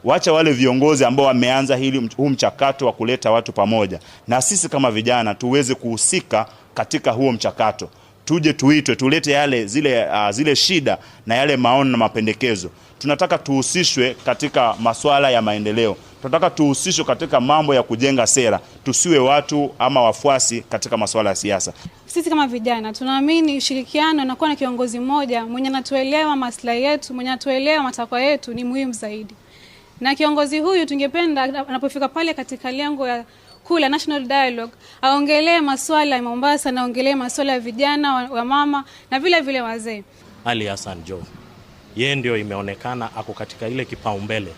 Wacha wale viongozi ambao wameanza huu mchakato wa kuleta watu pamoja, na sisi kama vijana tuweze kuhusika katika huo mchakato. Tuje tuitwe, tulete zile shida na yale maoni na mapendekezo. Tunataka tuhusishwe katika masuala ya maendeleo. Tunataka tuhusishwe katika mambo ya kujenga sera. Tusiwe watu ama wafuasi katika masuala ya siasa. Sisi kama vijana tunaamini ushirikiano na kuwa na kiongozi mmoja mwenye anatuelewa maslahi yetu, mwenye anatuelewa matakwa yetu ni muhimu zaidi. Na kiongozi huyu tungependa anapofika pale katika lengo ya kula National Dialogue aongelee masuala ya Mombasa na aongelee masuala ya vijana wa mama na vile vile wazee. Ali Hassan Joho, yeye ndio imeonekana ako katika ile kipaumbele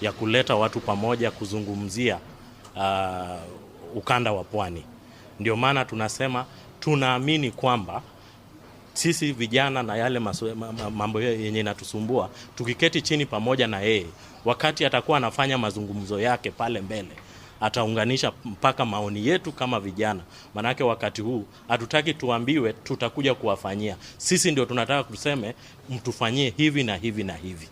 ya kuleta watu pamoja kuzungumzia ukanda wa Pwani. Ndio maana tunasema tunaamini kwamba sisi vijana na yale mambo yenye inatusumbua, tukiketi chini pamoja na yeye, wakati atakuwa anafanya mazungumzo yake pale mbele, ataunganisha mpaka maoni yetu kama vijana. Manake wakati huu hatutaki tuambiwe tutakuja kuwafanyia. Sisi ndio tunataka tuseme mtufanyie hivi na hivi na hivi.